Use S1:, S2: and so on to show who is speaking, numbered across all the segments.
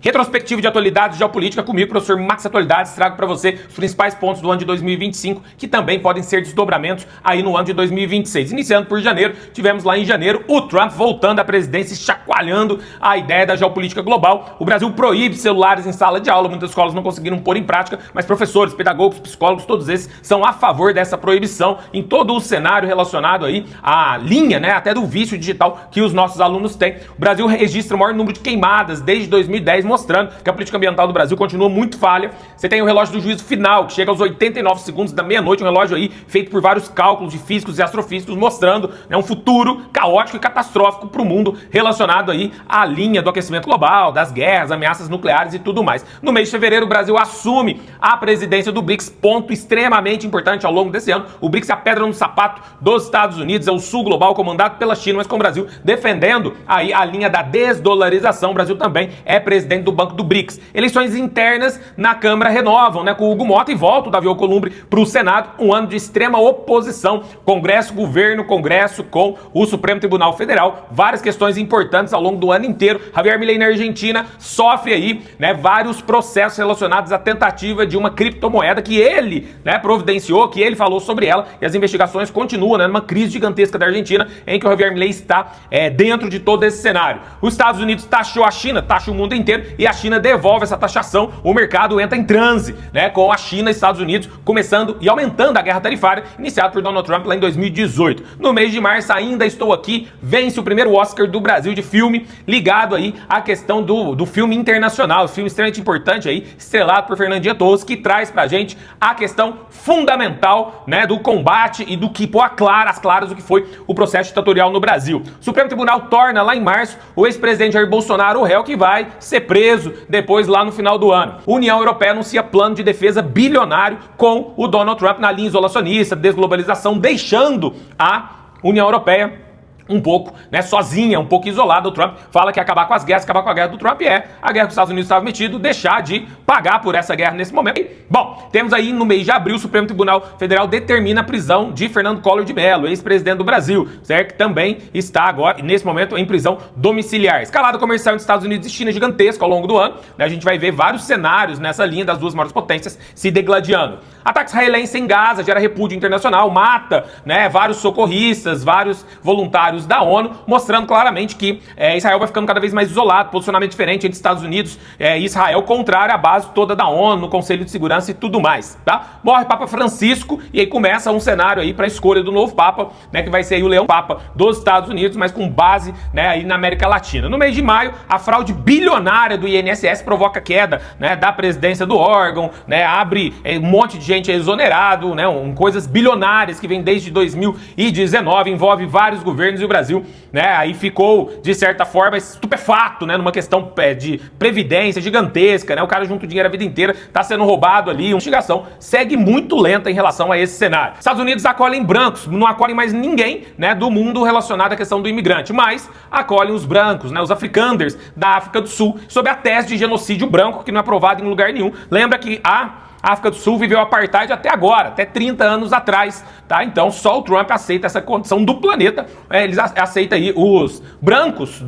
S1: Retrospectiva de atualidades de geopolítica comigo, professor Max Atualidades. Trago para você os principais pontos do ano de 2025, que também podem ser desdobramentos aí no ano de 2026. Iniciando por janeiro, tivemos lá em janeiro o Trump voltando à presidência e chacoalhando a ideia da geopolítica global. O Brasil proíbe celulares em sala de aula, muitas escolas não conseguiram pôr em prática, mas professores, pedagogos, psicólogos, todos esses são a favor dessa proibição em todo o cenário relacionado aí à linha, né, até do vício digital que os nossos alunos têm. O Brasil registra o maior número de queimadas desde 2010, mostrando que a política ambiental do Brasil continua muito falha. Você tem o relógio do juízo final, que chega aos 89 segundos da meia-noite, um relógio aí feito por vários cálculos de físicos e astrofísicos, mostrando, né, um futuro caótico e catastrófico para o mundo relacionado aí à linha do aquecimento global, das guerras, ameaças nucleares e tudo mais. No mês de fevereiro, o Brasil assume a presidência do BRICS, ponto extremamente importante ao longo desse ano. O BRICS é a pedra no sapato dos Estados Unidos, é o sul global comandado pela China, mas com o Brasil defendendo aí a linha da desdolarização. O Brasil também é presidente do Banco do BRICS. Eleições internas na Câmara renovam, né, com o Hugo Mota, e volta o Davi Alcolumbre para o Senado, um ano de extrema oposição, Congresso, governo, Congresso com o Supremo Tribunal Federal, várias questões importantes ao longo do ano inteiro. Javier Milei na Argentina sofre aí, né, vários processos relacionados à tentativa de uma criptomoeda que ele, né, providenciou, que ele falou sobre ela, e as investigações continuam, né, numa crise gigantesca da Argentina, em que o Javier Milei está dentro de todo esse cenário. Os Estados Unidos taxou a China, taxa o mundo inteiro, e a China devolve essa taxação. O mercado entra em transe, né, com a China e Estados Unidos começando e aumentando a guerra tarifária iniciada por Donald Trump lá em 2018. No mês de março, Ainda Estou Aqui vence o primeiro Oscar do Brasil de filme, ligado aí à questão do filme internacional, filme extremamente importante aí, estrelado por Fernandinha Torres, que traz pra gente a questão fundamental, né, do combate e do que pôr às claras o que foi o processo ditatorial no Brasil. O Supremo Tribunal torna lá em março o ex-presidente Jair Bolsonaro o réu que vai ser preso depois lá no final do ano. A União Europeia anuncia plano de defesa bilionário com o Donald Trump na linha isolacionista, desglobalização, deixando a União Europeia um pouco, né, sozinha, um pouco isolada. O Trump fala que acabar com as guerras, acabar com a guerra do Trump é a guerra que os Estados Unidos estavam metido, deixar de pagar por essa guerra nesse momento. Bom, temos aí no mês de abril, o Supremo Tribunal Federal determina a prisão de Fernando Collor de Mello, ex-presidente do Brasil, certo? Que também está agora, nesse momento, em prisão domiciliar. Escalada comercial entre Estados Unidos e China gigantesca ao longo do ano, né? A gente vai ver vários cenários nessa linha das duas maiores potências se degladiando. Ataque israelense em Gaza gera repúdio internacional, mata, né, vários socorristas, vários voluntários da ONU, mostrando claramente que Israel vai ficando cada vez mais isolado, posicionamento diferente entre Estados Unidos e Israel, contrário à base toda da ONU, no Conselho de Segurança e tudo mais, tá? Morre Papa Francisco e aí começa um cenário aí para a escolha do novo Papa, né, que vai ser aí o Leão Papa dos Estados Unidos, mas com base, né, aí na América Latina. No mês de maio, a fraude bilionária do INSS provoca queda, né, da presidência do órgão, né, abre um monte de gente exonerado, né, coisas bilionárias que vem desde 2019, envolve vários governos, e o Brasil, né, aí ficou, de certa forma, estupefato, né, numa questão de previdência gigantesca, né, o cara junta o dinheiro a vida inteira, tá sendo roubado ali, uma investigação segue muito lenta em relação a esse cenário. Estados Unidos acolhem brancos, não acolhem mais ninguém, né, do mundo relacionado à questão do imigrante, mas acolhem os brancos, né, os africanders da África do Sul, sob a tese de genocídio branco, que não é aprovado em lugar nenhum. Lembra que a África do Sul viveu apartheid até agora, até 30 anos atrás, tá? Então só o Trump aceita essa condição do planeta, eles aceitam aí os brancos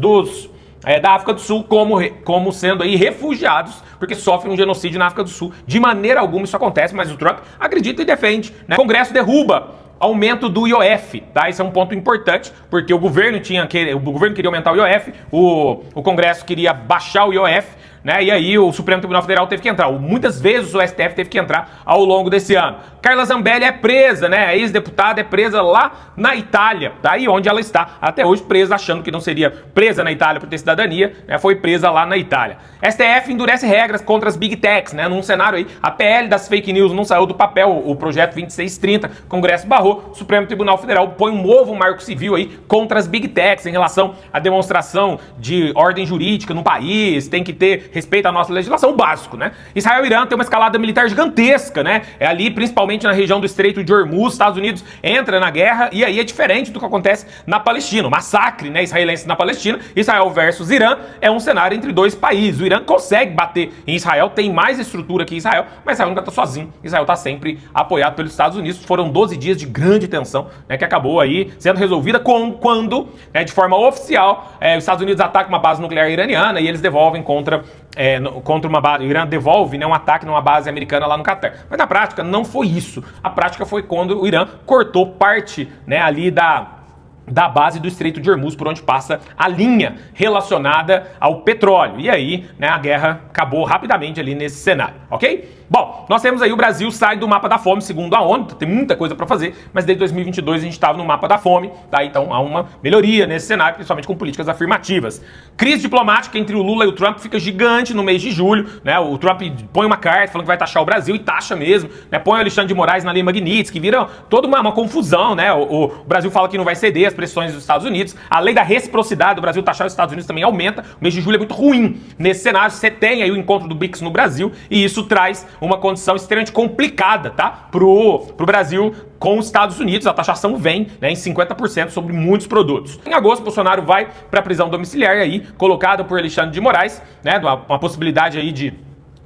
S1: da África do Sul como sendo aí refugiados, porque sofrem um genocídio na África do Sul. De maneira alguma isso acontece, mas o Trump acredita e defende, né? O Congresso derruba aumento do IOF, tá? Esse é um ponto importante, porque o governo queria aumentar o IOF, o Congresso queria baixar o IOF, né? E aí o Supremo Tribunal Federal teve que entrar. Muitas vezes o STF teve que entrar ao longo desse ano. Carla Zambelli é presa, né? A ex-deputada é presa lá na Itália, tá? E onde ela está até hoje presa, achando que não seria presa na Itália por ter cidadania, né? Foi presa lá na Itália. STF endurece regras contra as Big Techs, né? Num cenário aí, a PL das fake news não saiu do papel, o projeto 2630, Congresso barrou, Supremo Tribunal Federal põe um novo marco civil aí contra as Big Techs em relação à demonstração de ordem jurídica no país, tem que ter respeito à nossa legislação, básico, né? Israel e Irã tem uma escalada militar gigantesca, né? É ali, principalmente na região do Estreito de Hormuz, Estados Unidos entra na guerra, e aí é diferente do que acontece na Palestina. O massacre, né, israelense na Palestina, Israel versus Irã, é um cenário entre dois países. O Irã consegue bater em Israel, tem mais estrutura que Israel, mas Israel nunca tá sozinho. Israel tá sempre apoiado pelos Estados Unidos. Foram 12 dias de grande tensão, né, que acabou aí sendo resolvida quando, né, de forma oficial, os Estados Unidos atacam uma base nuclear iraniana e eles devolvem contra contra uma base, o Irã devolve, né, um ataque numa base americana lá no Catar. Mas na prática não foi isso. A prática foi quando o Irã cortou parte, né, ali da base do Estreito de Hormuz, por onde passa a linha relacionada ao petróleo. E aí, né, a guerra acabou rapidamente ali nesse cenário, ok? Bom, nós temos aí o Brasil sai do mapa da fome, segundo a ONU, tem muita coisa para fazer, mas desde 2022 a gente estava no mapa da fome, tá? Então há uma melhoria nesse cenário, principalmente com políticas afirmativas. Crise diplomática entre o Lula e o Trump fica gigante no mês de julho, né? O Trump põe uma carta falando que vai taxar o Brasil e taxa mesmo, né? Põe o Alexandre de Moraes na Lei Magnitsky, vira toda uma confusão, né? O Brasil fala que não vai ceder às pressões dos Estados Unidos, a lei da reciprocidade do Brasil taxar os Estados Unidos também aumenta, o mês de julho é muito ruim nesse cenário, você tem aí o encontro do BRICS no Brasil e isso traz uma condição extremamente complicada, tá? Pro Brasil com os Estados Unidos, a taxação vem, né, em 50% sobre muitos produtos. Em agosto, Bolsonaro vai para a prisão domiciliar aí, colocado por Alexandre de Moraes, né, uma possibilidade aí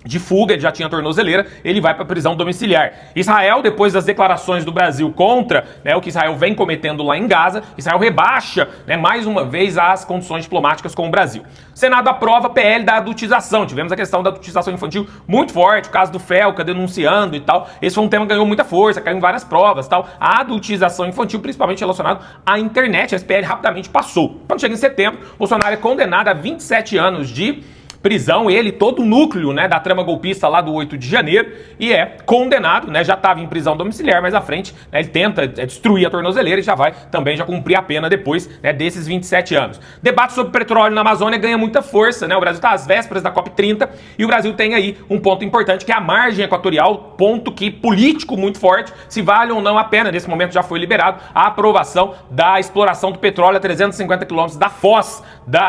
S1: de fuga, ele já tinha tornozeleira, ele vai para prisão domiciliar. Israel, depois das declarações do Brasil contra, né, o que Israel vem cometendo lá em Gaza, Israel rebaixa, né, mais uma vez as condições diplomáticas com o Brasil. O Senado aprova PL da adultização. Tivemos a questão da adultização infantil muito forte, o caso do Felca denunciando e tal. Esse foi um tema que ganhou muita força, caiu em várias provas e tal. A adultização infantil, principalmente relacionado à internet, esse PL rapidamente passou. Quando chega em setembro, Bolsonaro é condenado a 27 anos de prisão, ele, todo o núcleo, né, da trama golpista lá do 8 de janeiro, e é condenado, né, já estava em prisão domiciliar, mas à frente, né, ele tenta destruir a tornozeleira e já vai também já cumprir a pena depois, né, desses 27 anos. Debate sobre petróleo na Amazônia ganha muita força, né, o Brasil está às vésperas da COP30 e o Brasil tem aí um ponto importante que é a margem equatorial, ponto que político muito forte, se vale ou não a pena, nesse momento já foi liberado a aprovação da exploração do petróleo a 350 quilômetros da foz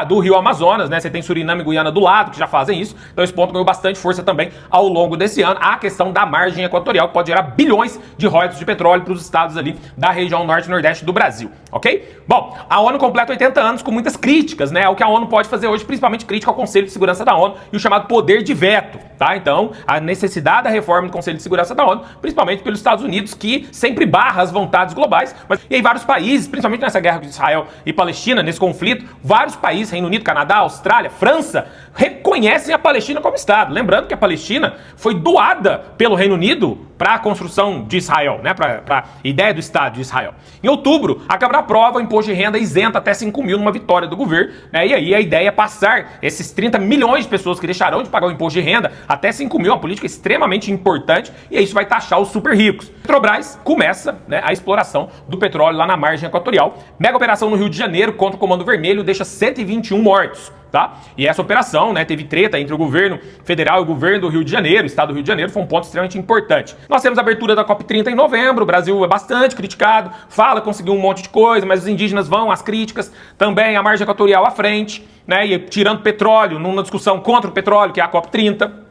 S1: do rio Amazonas, né, você tem Suriname e Guiana do lado, que já fazem isso, então esse ponto ganhou bastante força também ao longo desse ano, a questão da margem equatorial, que pode gerar bilhões de royalties de petróleo para os estados ali da região norte e nordeste do Brasil, ok? Bom, a ONU completa 80 anos com muitas críticas, né, o que a ONU pode fazer hoje, principalmente crítica ao Conselho de Segurança da ONU e o chamado poder de veto, tá? Então, a necessidade da reforma do Conselho de Segurança da ONU, principalmente pelos Estados Unidos, que sempre barra as vontades globais, e aí vários países, principalmente nessa guerra de Israel e Palestina, nesse conflito, vários países, Reino Unido, Canadá, Austrália, França, reconhecem a Palestina como Estado. Lembrando que a Palestina foi doada pelo Reino Unido para a construção de Israel, né, para a ideia do Estado de Israel. Em outubro, a Câmara aprova o imposto de renda isenta até 5 mil numa vitória do governo, né, e aí a ideia é passar esses 30 milhões de pessoas que deixarão de pagar o imposto de renda até 5 mil, uma política extremamente importante, e aí isso vai taxar os super ricos. Petrobras começa, né, a exploração do petróleo lá na margem equatorial. Mega operação no Rio de Janeiro contra o Comando Vermelho deixa 121 mortos. Tá? E essa operação, né, teve treta entre o governo federal e o governo do Rio de Janeiro, o estado do Rio de Janeiro, foi um ponto extremamente importante. Nós temos a abertura da COP30 em novembro, o Brasil é bastante criticado, fala que conseguiu um monte de coisa, mas os indígenas vão às críticas, também a margem equatorial à frente, né, e tirando petróleo, numa discussão contra o petróleo, que é a COP30.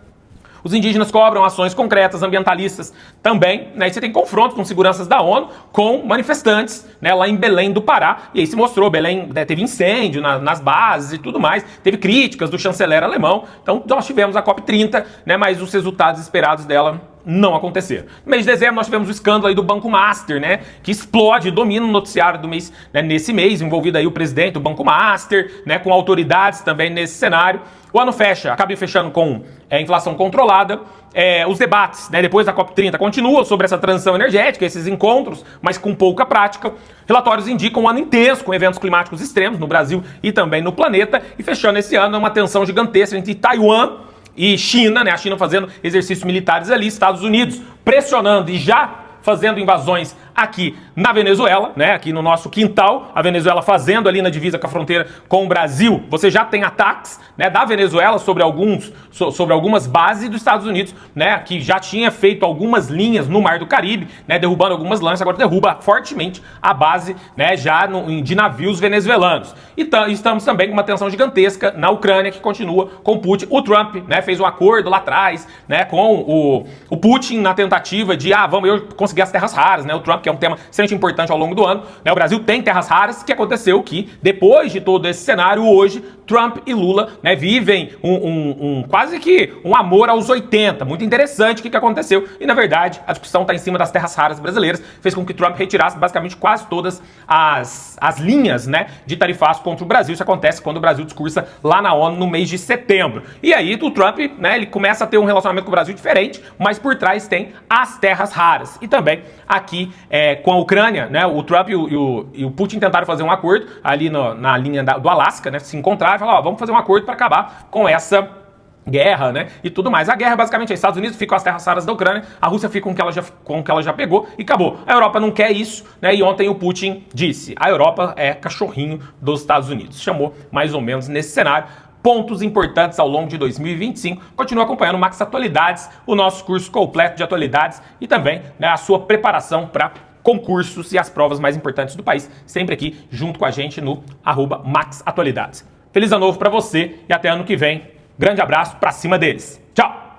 S1: Os indígenas cobram ações concretas, ambientalistas também, né? E você tem confronto com seguranças da ONU com manifestantes, né, lá em Belém do Pará. E aí se mostrou, Belém, né, teve incêndio nas bases e tudo mais, teve críticas do chanceler alemão. Então nós tivemos a COP30, né, mas os resultados esperados dela não aconteceram. No mês de dezembro nós tivemos o escândalo aí do Banco Master, né, que explode, domina o noticiário do mês, né, nesse mês, envolvido aí o presidente do Banco Master, né, com autoridades também nesse cenário. O ano fecha, acaba fechando com inflação controlada. Os debates, né, depois da COP30 continuam sobre essa transição energética, esses encontros, mas com pouca prática. Relatórios indicam um ano intenso com eventos climáticos extremos no Brasil e também no planeta. E fechando esse ano, uma tensão gigantesca entre Taiwan e China, né, a China fazendo exercícios militares ali, Estados Unidos pressionando e já fazendo invasões aqui na Venezuela, né, aqui no nosso quintal, a Venezuela fazendo ali na divisa com a fronteira com o Brasil. Você já tem ataques, né, da Venezuela sobre algumas bases dos Estados Unidos, né, que já tinha feito algumas linhas no Mar do Caribe, né, derrubando algumas lanças, agora derruba fortemente a base, né, já de navios venezuelanos. E estamos também com uma tensão gigantesca na Ucrânia, que continua com Putin. O Trump, né, fez um acordo lá atrás, né, com o Putin na tentativa de, vamos conseguir as terras raras, né, o Trump que é um tema extremamente importante ao longo do ano. Né? O Brasil tem terras raras, que aconteceu que, depois de todo esse cenário, hoje, Trump e Lula, né, vivem quase que um amor aos 80. Muito interessante o que aconteceu. E, na verdade, a discussão está em cima das terras raras brasileiras, fez com que Trump retirasse basicamente quase todas as linhas, né, de tarifaço contra o Brasil. Isso acontece quando o Brasil discursa lá na ONU no mês de setembro. E aí o Trump, né, ele começa a ter um relacionamento com o Brasil diferente, mas por trás tem as terras raras. E também aqui com a Ucrânia, né, o Trump e o Putin tentaram fazer um acordo ali na linha do Alasca, né, se encontraram e falaram, ó, vamos fazer um acordo para acabar com essa guerra, né, e tudo mais. A guerra basicamente é Estados Unidos fica com as terras raras da Ucrânia, a Rússia fica com o que ela já pegou e acabou. A Europa não quer isso, né, e ontem o Putin disse, a Europa é cachorrinho dos Estados Unidos. Chamou mais ou menos nesse cenário. Pontos importantes ao longo de 2025. Continua acompanhando o Max Atualidades, o nosso curso completo de atualidades e também, né, a sua preparação para concursos e as provas mais importantes do país, sempre aqui junto com a gente no @Max Atualidades. Feliz ano novo para você e até ano que vem. Grande abraço pra cima deles. Tchau!